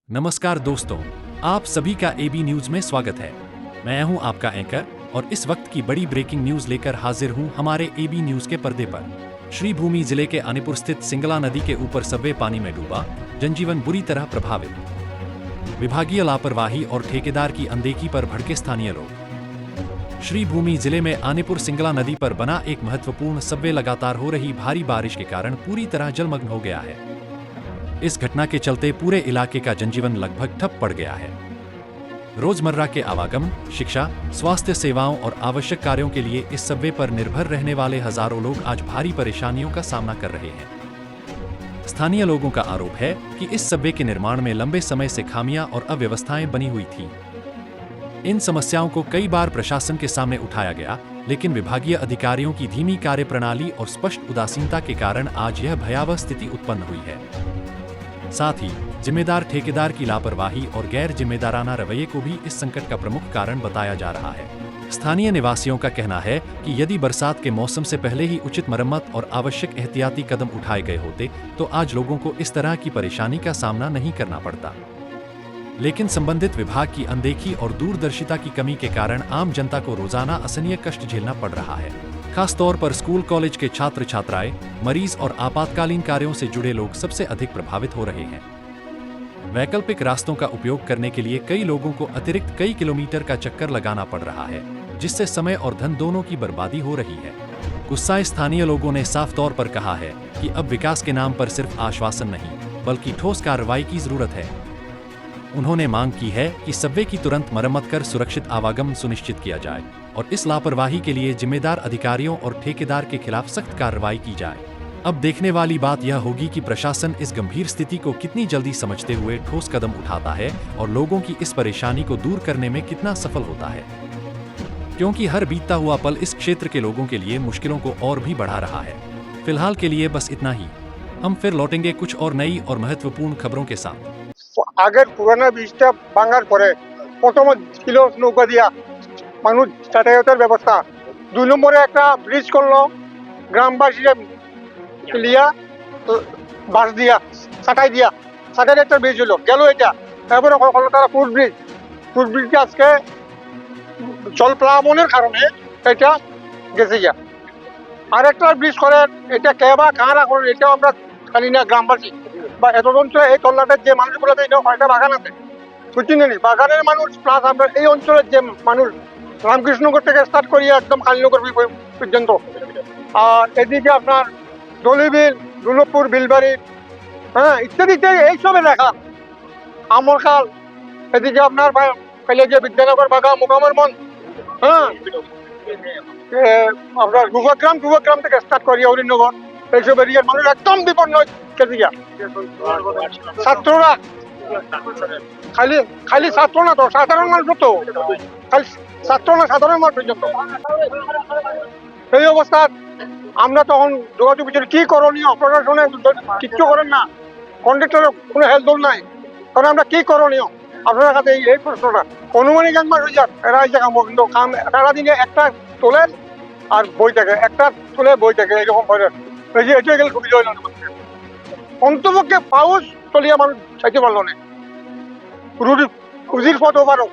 नमस्कार दोस्तों, आप सभी का एबी न्यूज में स्वागत है। मैं हूं आपका एंकर और इस वक्त की बड़ी ब्रेकिंग न्यूज लेकर हाजिर हूं हमारे एबी न्यूज के पर्दे पर। श्रीभूमि जिले के आनिपुर स्थित सिंगला नदी के ऊपर सबवे पानी में डूबा, जनजीवन बुरी तरह प्रभावित। विभागीय लापरवाही और ठेकेदार की अनदेखी पर भड़के स्थानीय लोग। श्रीभूमि जिले में आनिपुर सिंगला नदी पर बना एक महत्वपूर्ण सबवे लगातार हो रही भारी बारिश के कारण पूरी तरह जलमग्न हो गया है। इस घटना के चलते पूरे इलाके का जनजीवन लगभग ठप पड़ गया है। रोजमर्रा के आवागमन, शिक्षा, स्वास्थ्य सेवाओं और आवश्यक कार्यों के लिए इस सबवे पर निर्भर रहने वाले हजारों लोग आज भारी परेशानियों का सामना कर रहे हैं। स्थानीय लोगों का आरोप है कि इस सबवे के निर्माण में लंबे समय से खामियां और अव्यवस्थाएं बनी हुई थीं। इन समस्याओं को कई बार प्रशासन के सामने उठाया गया, लेकिन विभागीय अधिकारियों की धीमी कार्यप्रणाली और स्पष्ट उदासीनता के कारण आज यह भयावह स्थिति उत्पन्न हुई है। साथ ही जिम्मेदार ठेकेदार की लापरवाही और गैर जिम्मेदाराना रवैये को भी इस संकट का प्रमुख कारण बताया जा रहा है। स्थानीय निवासियों का कहना है कि यदि बरसात के मौसम से पहले ही उचित मरम्मत और आवश्यक एहतियाती कदम उठाए गए होते तो आज लोगों को इस तरह की परेशानी का सामना नहीं करना पड़ता। लेकिन संबंधित विभाग की अनदेखी और दूरदर्शिता की कमी के कारण आम जनता को रोजाना असहनीय कष्ट झेलना पड़ रहा है। खास तौर पर स्कूल कॉलेज के छात्र छात्राएं, मरीज और आपातकालीन कार्यों से जुड़े लोग सबसे अधिक प्रभावित हो रहे हैं। वैकल्पिक रास्तों का उपयोग करने के लिए कई लोगों को अतिरिक्त कई किलोमीटर का चक्कर लगाना पड़ रहा है, जिससे समय और धन दोनों की बर्बादी हो रही है। गुस्साए स्थानीय लोगों ने साफ तौर पर कहा है कि अब विकास के नाम पर सिर्फ आश्वासन नहीं, बल्कि ठोस कार्रवाई की जरूरत है। उन्होंने मांग की है कि सबवे की तुरंत मरम्मत कर सुरक्षित आवागमन सुनिश्चित किया जाए और इस लापरवाही के लिए जिम्मेदार अधिकारियों और ठेकेदार के खिलाफ सख्त कार्रवाई की जाए। अब देखने वाली बात यह होगी कि प्रशासन इस गंभीर स्थिति को कितनी जल्दी समझते हुए ठोस कदम उठाता है और लोगों की इस परेशानी को दूर करने में कितना सफल होता है, क्योंकि हर बीतता हुआ पल इस क्षेत्र के लोगों के लिए मुश्किलों को और भी बढ़ा रहा है। फिलहाल के लिए बस इतना ही। हम फिर लौटेंगे कुछ और नई और महत्वपूर्ण खबरों के साथ। আগের পুরানো ব্রিজটা ভাঙার পরে প্রথম ছিল নৌকা দিয়া মানুষ যাতায়াতের ব্যবস্থা, 2 নম্বরে একটা ব্রিজ করলো গ্রামবাসীরা লিয়া বাস দিয়া ছাটাই একটা ব্রিজ হলো গেল এটা। তারপরে হলো তারা ফুট ব্রিজটা আজকে জল প্লাবনের কারণে এটা গেছে গিয়া। আর একটা ব্রিজ করে এটা কে বা কারা করেন এটাও আমরা জানি না। গ্রামবাসী বা এত অঞ্চলে এই তল্লাটের যে মানুষগুলোতে কয়টা বাগান আছে বুঝছেন নি, বাগানের মানুষ প্লাস আমরা এই অঞ্চলের যে মানুষ রামকৃষ্ণনগর থেকে স্টার্ট করিয়া একদম কালীনগর পর্যন্ত, আর এদিকে আপনার দলিবিল, দুলভপুর, বিলবাড়ি, ইত্যাদি এইসব এলাকা, আমরখাল, এদিকে আপনার পেলে যে বিদ্যানগর, বাগা, মোকামের মন, আপনার গুগগ্রাম থেকে স্টার্ট করিয়া হরিণনগর, এইসব এরিয়ার মানুষ একদম বিপন্ন ছাত্ররা, খালি ছাত্র না তো সাধারণ মানুষ তো, খালি ছাত্র না সাধারণ মানুষ পর্যন্ত। এই অবস্থা আমরা তখন যোগাযোগ বিচারে কি করণীয়, প্রশাসনে কিচ্ছু করেন না, কন্ট্রাক্টরের কোনো হেল্প নাই, কারণ আমরা কি করণীয় আপনার কাছে এই প্রশ্নটা। অনুমানিক এক মাস হয়ে যাক এরা এই জায়গা, কিন্তু সারাদিনে একটা তোলে আর বই থাকে, একটা তোলে বই থাকে, এইরকম করে এটা গেলে সুবিধা হইল না। অন্তপক্ষে পাউস চলিয়া মানুষ চাইতে পারলো না, রুজির পথ ওভারও